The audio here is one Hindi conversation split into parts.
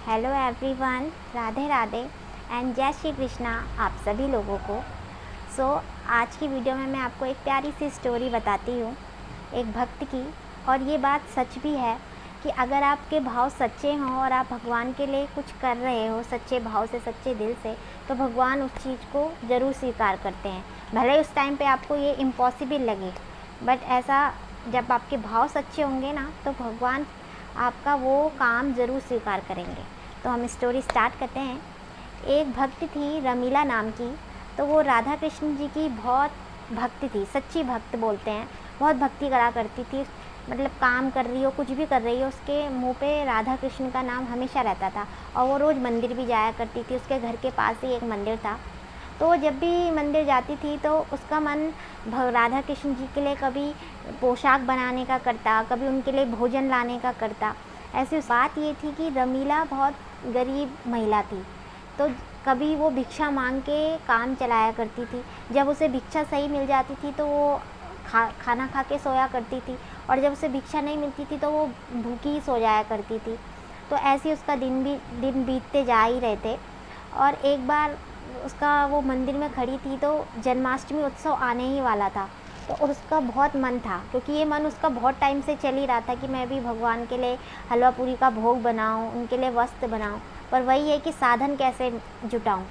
Hello everyone, Radhe Radhe and जय श्री कृष्णा आप सभी लोगों को। आज की वीडियो में मैं आपको एक प्यारी सी स्टोरी बताती हूँ एक भक्त की। और ये बात सच भी है कि अगर आपके भाव सच्चे हों और आप भगवान के लिए कुछ कर रहे हो सच्चे भाव से, सच्चे दिल से, तो भगवान उस चीज़ को ज़रूर स्वीकार करते हैं। भले उस टाइम पे आपको ये इम्पॉसिबल लगे, बट ऐसा जब आपके भाव सच्चे होंगे ना, तो भगवान आपका वो काम ज़रूर स्वीकार करेंगे। तो हम स्टोरी स्टार्ट करते हैं। एक भक्त थी रमीला नाम की। तो वो राधा कृष्ण जी की बहुत भक्त थी, सच्ची भक्त बोलते हैं। बहुत भक्ति करा करती थी, मतलब काम कर रही हो, कुछ भी कर रही हो, उसके मुंह पे राधा कृष्ण का नाम हमेशा रहता था। और वो रोज़ मंदिर भी जाया करती थी। उसके घर के पास ही एक मंदिर था। तो जब भी मंदिर जाती थी तो उसका मन राधा कृष्ण जी के लिए कभी पोशाक बनाने का करता, कभी उनके लिए भोजन लाने का करता। ऐसी बात ये थी कि रमीला बहुत गरीब महिला थी, तो कभी वो भिक्षा मांग के काम चलाया करती थी। जब उसे भिक्षा सही मिल जाती थी तो वो खाना खा के सोया करती थी, और जब उसे भिक्षा नहीं मिलती थी तो वो भूखी ही सो जाया करती थी। तो ऐसे उसका दिन बीतते जा ही रहे थे। और एक बार उसका वो मंदिर में खड़ी थी तो जन्माष्टमी उत्सव आने ही वाला था। तो उसका बहुत मन था, क्योंकि ये मन उसका बहुत टाइम से चल ही रहा था कि मैं भी भगवान के लिए हलवा पूरी का भोग बनाऊं, उनके लिए वस्त्र बनाऊं। पर वही है कि साधन कैसे जुटाऊं,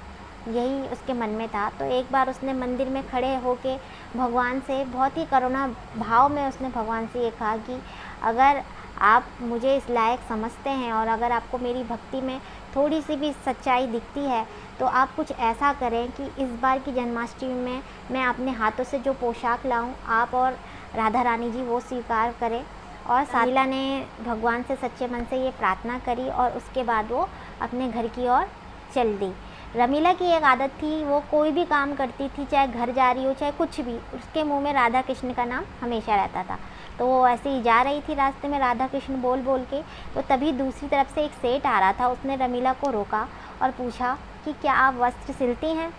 यही उसके मन में था। तो एक बार उसने मंदिर में खड़े होके भगवान से बहुत ही करुणा भाव में उसने भगवान से ये कहा कि अगर आप मुझे इस लायक समझते हैं और अगर आपको मेरी भक्ति में थोड़ी सी भी सच्चाई दिखती है, तो आप कुछ ऐसा करें कि इस बार की जन्माष्टमी में मैं अपने हाथों से जो पोशाक लाऊं, आप और राधा रानी जी वो स्वीकार करें। और साहिला ने भगवान से सच्चे मन से ये प्रार्थना करी और उसके बाद वो अपने घर की ओर चल दी। रमीला की एक आदत थी, वो कोई भी काम करती थी, चाहे घर जा रही हो चाहे कुछ भी, उसके मुंह में राधा कृष्ण का नाम हमेशा रहता था। तो वो ऐसे ही जा रही थी रास्ते में राधा कृष्ण बोल बोल के। तो तभी दूसरी तरफ से एक सेठ आ रहा था। उसने रमीला को रोका और पूछा कि क्या आप वस्त्र सिलती हैं?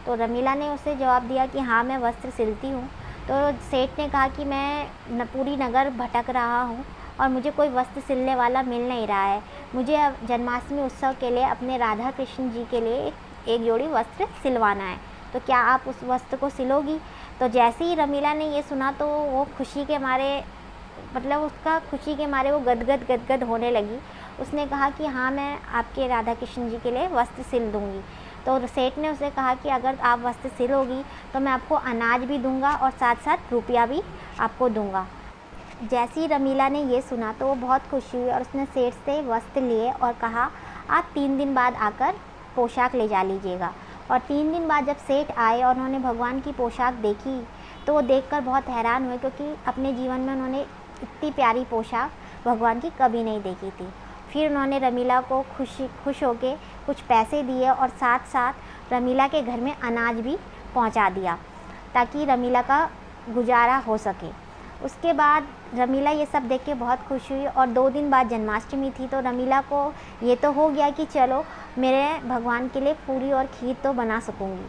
तो रमीला ने उसे जवाब दिया कि हाँ, मैं वस्त्र सिलती हूँ। तो सेठ ने कहा कि मैं पूरी नगर भटक रहा हूँ और मुझे कोई वस्त्र सिलने वाला मिल नहीं रहा है। मुझे जन्माष्टमी उत्सव के लिए अपने राधा कृष्ण जी के लिए एक जोड़ी वस्त्र सिलवाना है, तो क्या आप उस वस्त्र को सिलोगी? तो जैसे ही रमीला ने ये सुना तो वो खुशी के मारे, मतलब उसका खुशी के मारे वो गदगद होने लगी। उसने कहा कि हाँ, मैं आपके राधा कृष्ण जी के लिए वस्त्र सिल दूँगी। तो सेठ ने उसे कहा कि अगर आप वस्त्र सिलोगी तो मैं आपको अनाज भी दूँगा और साथ साथ रुपया भी आपको दूँगा। जैसे ही रमीला ने ये सुना तो वो बहुत खुश हुई और उसने सेठ से वस्त्र लिए और कहा आप 3 दिन बाद आकर पोशाक ले जा लीजिएगा। और 3 दिन बाद जब सेठ आए और उन्होंने भगवान की पोशाक देखी तो वो देखकर बहुत हैरान हुए, क्योंकि अपने जीवन में उन्होंने इतनी प्यारी पोशाक भगवान की कभी नहीं देखी थी। फिर उन्होंने रमीला को खुश होके कुछ पैसे दिए और साथ साथ रमीला के घर में अनाज भी पहुंचा दिया ताकि रमीला का गुजारा हो सके। उसके बाद रमीला ये सब देख के बहुत खुश हुई। और 2 दिन बाद जन्माष्टमी थी, तो रमीला को ये तो हो गया कि चलो मेरे भगवान के लिए पूरी और खीर तो बना सकूँगी।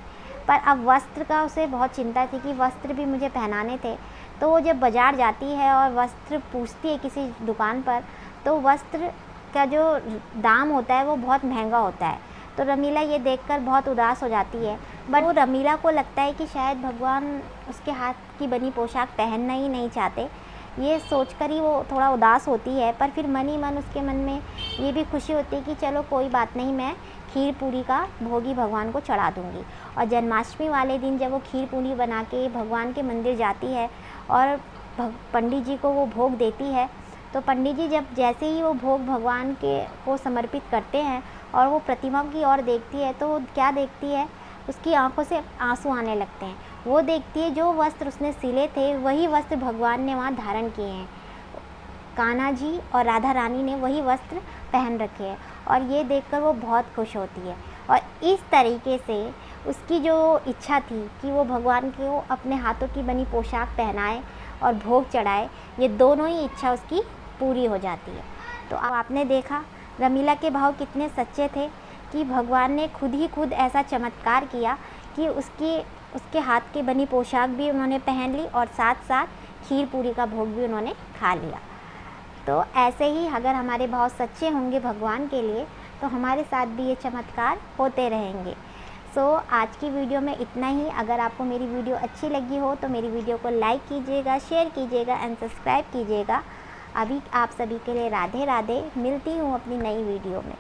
पर अब वस्त्र का उसे बहुत चिंता थी कि वस्त्र भी मुझे पहनाने थे। तो वो जब बाज़ार जाती है और वस्त्र पूछती है किसी दुकान पर, तो वस्त्र का जो दाम होता है वो बहुत महंगा होता है। तो रमीला ये देखकर बहुत उदास हो जाती है। बट वो रमीला को लगता है कि शायद भगवान उसके हाथ की बनी पोशाक पहनना ही नहीं चाहते। ये सोचकर ही वो थोड़ा उदास होती है। पर फिर मन ही मन उसके मन में ये भी खुशी होती है कि चलो कोई बात नहीं, मैं खीर पूरी का भोग ही भगवान को चढ़ा दूँगी। और जन्माष्टमी वाले दिन जब वो खीर पूरी बना के भगवान के मंदिर जाती है और पंडित जी को वो भोग देती है, तो पंडित जी जब जैसे ही वो भोग भगवान के को समर्पित करते हैं और वो प्रतिमा की ओर देखती है, तो क्या देखती है, उसकी आंखों से आंसू आने लगते हैं। वो देखती है जो वस्त्र उसने सिले थे वही वस्त्र भगवान ने वहाँ धारण किए हैं। कान्हा जी और राधा रानी ने वही वस्त्र पहन रखे हैं। और ये देखकर वो बहुत खुश होती है। और इस तरीके से उसकी जो इच्छा थी कि वो भगवान को अपने हाथों की बनी पोशाक पहनाए और भोग चढ़ाए, ये दोनों ही इच्छा उसकी पूरी हो जाती है। तो अब आपने देखा रमीला के भाव कितने सच्चे थे कि भगवान ने खुद ऐसा चमत्कार किया कि उसके हाथ की बनी पोशाक भी उन्होंने पहन ली और साथ साथ खीर पूरी का भोग भी उन्होंने खा लिया। तो ऐसे ही अगर हमारे भाव सच्चे होंगे भगवान के लिए, तो हमारे साथ भी ये चमत्कार होते रहेंगे। सो आज की वीडियो में इतना ही। अगर आपको मेरी वीडियो अच्छी लगी हो तो मेरी वीडियो को लाइक कीजिएगा, शेयर कीजिएगा एंड सब्सक्राइब कीजिएगा। अभी आप सभी के लिए राधे राधे। मिलती हूँ अपनी नई वीडियो में।